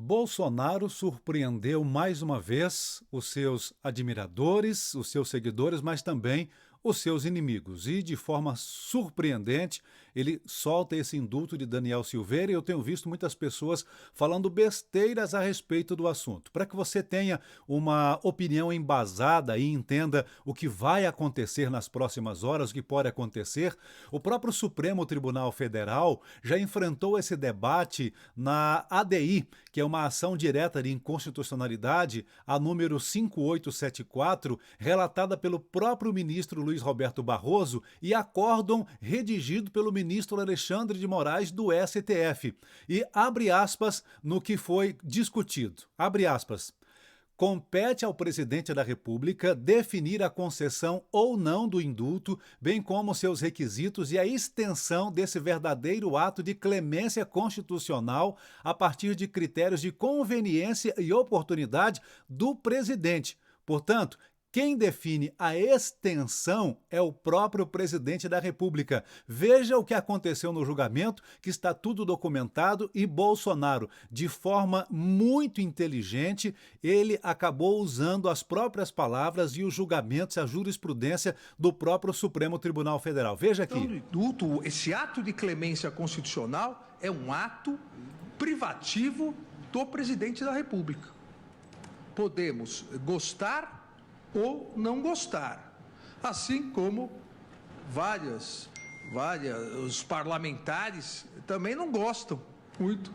Bolsonaro surpreendeu mais uma vez os seus admiradores, os seus seguidores, mas também os seus inimigos. E de forma surpreendente, ele solta esse indulto de Daniel Silveira e eu tenho visto muitas pessoas falando besteiras a respeito do assunto. Para que você tenha uma opinião embasada e entenda o que vai acontecer nas próximas horas, o que pode acontecer, o próprio Supremo Tribunal Federal já enfrentou esse debate na ADI, que é uma ação direta de inconstitucionalidade, a número 5874, relatada pelo próprio ministro Luiz Roberto Barroso e acórdão redigido pelo ministro Alexandre de Moraes do STF. E abre aspas no que foi discutido. Abre aspas. Compete ao presidente da República definir a concessão ou não do indulto, bem como seus requisitos e a extensão desse verdadeiro ato de clemência constitucional a partir de critérios de conveniência e oportunidade do presidente. Portanto, quem define a extensão é o próprio presidente da República. Veja o que aconteceu no julgamento, que está tudo documentado, e Bolsonaro, de forma muito inteligente, ele acabou usando as próprias palavras e os julgamentos, a jurisprudência do próprio Supremo Tribunal Federal. Veja aqui. Então, indulto, esse ato de clemência constitucional é um ato privativo do presidente da República. Podemos gostar ou não gostar, assim como os parlamentares também não gostam muito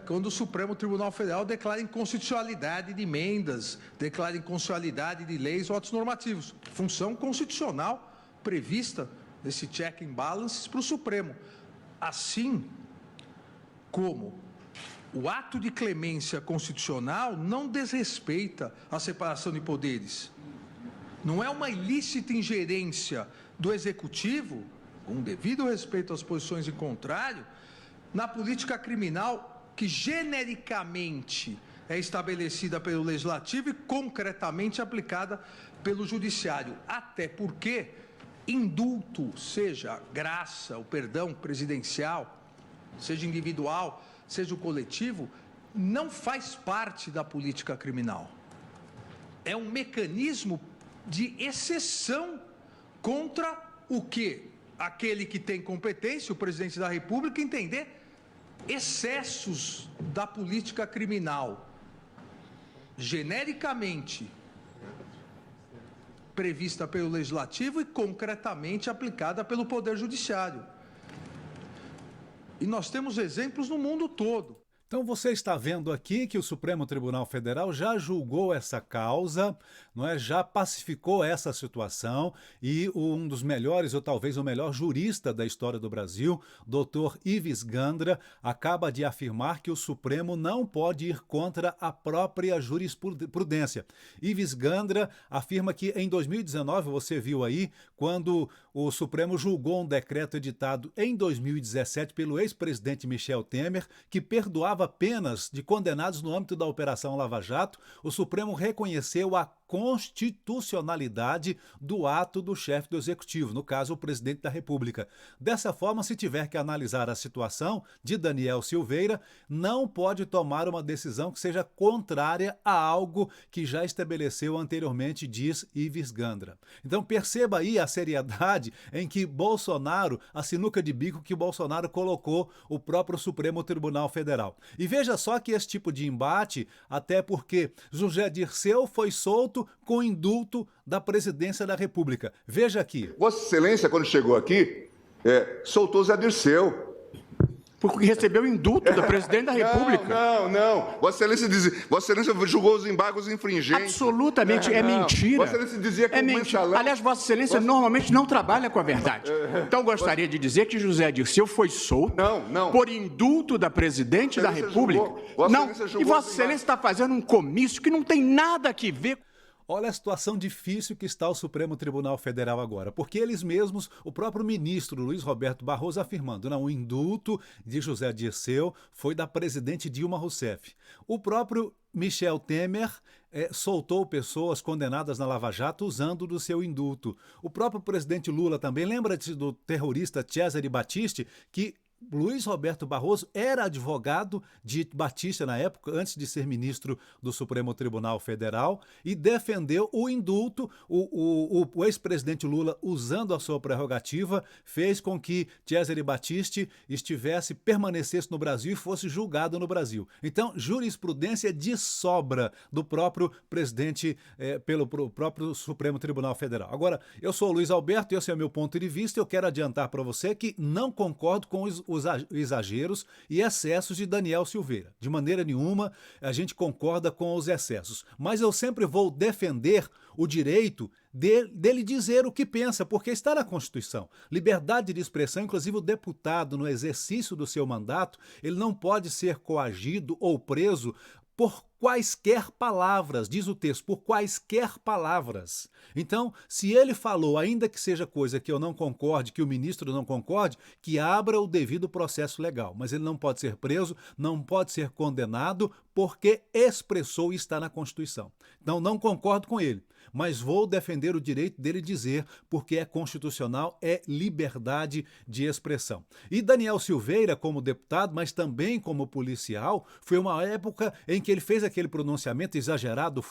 quando o Supremo Tribunal Federal declara inconstitucionalidade de emendas, declara inconstitucionalidade de leis ou atos normativos, função constitucional prevista nesse check and balances para o Supremo, assim como o ato de clemência constitucional não desrespeita a separação de poderes. Não é uma ilícita ingerência do Executivo, com devido respeito às posições em contrário, na política criminal que genericamente é estabelecida pelo Legislativo e concretamente aplicada pelo Judiciário. Até porque indulto, seja graça, o perdão presidencial, seja individual, seja o coletivo, não faz parte da política criminal. É um mecanismo de exceção contra o que aquele que tem competência, o presidente da República, entender excessos da política criminal, genericamente prevista pelo Legislativo e concretamente aplicada pelo Poder Judiciário. E nós temos exemplos no mundo todo. Então você está vendo aqui que o Supremo Tribunal Federal já julgou essa causa, não é? Já pacificou essa situação e um dos melhores, ou talvez o melhor jurista da história do Brasil, Dr. Ives Gandra, acaba de afirmar que o Supremo não pode ir contra a própria jurisprudência. Ives Gandra afirma que em 2019, você viu aí, quando o Supremo julgou um decreto editado em 2017 pelo ex-presidente Michel Temer, que perdoava penas de condenados no âmbito da Operação Lava Jato, o Supremo reconheceu a constitucionalidade do ato do chefe do Executivo, no caso, o presidente da República. Dessa forma, se tiver que analisar a situação de Daniel Silveira, não pode tomar uma decisão que seja contrária a algo que já estabeleceu anteriormente, diz Ives Gandra. Então perceba aí a seriedade em que Bolsonaro, a sinuca de bico que Bolsonaro colocou o próprio Supremo Tribunal Federal. E veja só que esse tipo de embate, até porque José Dirceu foi solto com indulto da presidência da República. Veja aqui. Vossa Excelência, quando chegou aqui, soltou Zé Dirceu. Porque recebeu indulto do presidente da República. Não. Vossa Excelência julgou os embargos infringentes. Absolutamente, é mentira. Vossa Excelência dizia que é mentira. Aliás, Vossa Excelência normalmente não trabalha com a verdade. Então, gostaria de dizer que José Dirceu foi solto por indulto da presidente da República. E Vossa Excelência está fazendo um comício que não tem nada a ver. Olha a situação difícil que está o Supremo Tribunal Federal agora, porque eles mesmos, o próprio ministro Luiz Roberto Barroso afirmando, não, o indulto de José Dirceu foi da presidente Dilma Rousseff. O próprio Michel Temer soltou pessoas condenadas na Lava Jato usando do seu indulto. O próprio presidente Lula também, lembra-se do terrorista Cesare Battisti, que Luiz Roberto Barroso era advogado de Batista na época, antes de ser ministro do Supremo Tribunal Federal, e defendeu o indulto. O ex-presidente Lula, usando a sua prerrogativa, fez com que Cesare Battisti permanecesse no Brasil e fosse julgado no Brasil. Então, jurisprudência de sobra do próprio presidente, pelo próprio Supremo Tribunal Federal. Agora, eu sou o Luiz Alberto e esse é o meu ponto de vista. Eu quero adiantar para você que não concordo com os exageros e excessos de Daniel Silveira. De maneira nenhuma a gente concorda com os excessos, mas eu sempre vou defender o direito dele dizer o que pensa, porque está na Constituição. Liberdade de expressão, inclusive o deputado, no exercício do seu mandato, ele não pode ser coagido ou preso por quaisquer palavras, diz o texto, por quaisquer palavras. Então, se ele falou, ainda que seja coisa que eu não concorde, que o ministro não concorde, que abra o devido processo legal. Mas ele não pode ser preso, não pode ser condenado, porque expressou e está na Constituição. Então, não concordo com ele, mas vou defender o direito dele dizer, porque é constitucional, é liberdade de expressão. E Daniel Silveira, como deputado, mas também como policial, foi uma época em que ele fez aquele pronunciamento exagerado,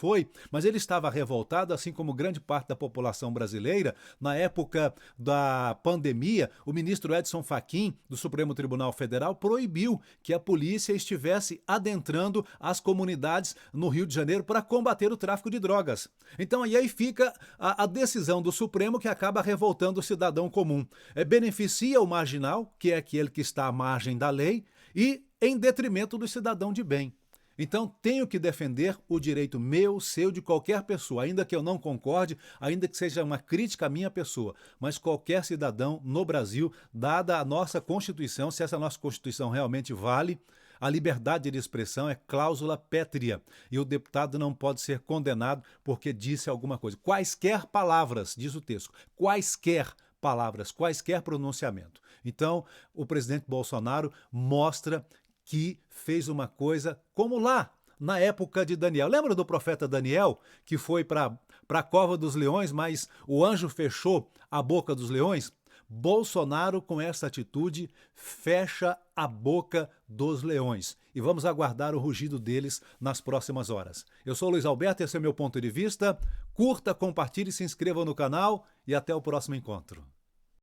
mas ele estava revoltado, assim como grande parte da população brasileira. Na época da pandemia, o ministro Edson Fachin, do Supremo Tribunal Federal, proibiu que a polícia estivesse adentrando as comunidades no Rio de Janeiro para combater o tráfico de drogas. Então, aí fica a decisão do Supremo, que acaba revoltando o cidadão comum. Beneficia o marginal, que é aquele que está à margem da lei, e em detrimento do cidadão de bem. Então, tenho que defender o direito meu, seu, de qualquer pessoa, ainda que eu não concorde, ainda que seja uma crítica à minha pessoa, mas qualquer cidadão no Brasil, dada a nossa Constituição, se essa nossa Constituição realmente vale, a liberdade de expressão é cláusula pétrea e o deputado não pode ser condenado porque disse alguma coisa. Quaisquer palavras, diz o texto, quaisquer palavras, quaisquer pronunciamento. Então, o presidente Bolsonaro mostra que fez uma coisa como lá, na época de Daniel. Lembra do profeta Daniel, que foi para a cova dos leões, mas o anjo fechou a boca dos leões? Bolsonaro, com essa atitude, fecha a boca dos leões. E vamos aguardar o rugido deles nas próximas horas. Eu sou o Luiz Alberto, esse é o meu ponto de vista. Curta, compartilhe, se inscreva no canal e até o próximo encontro.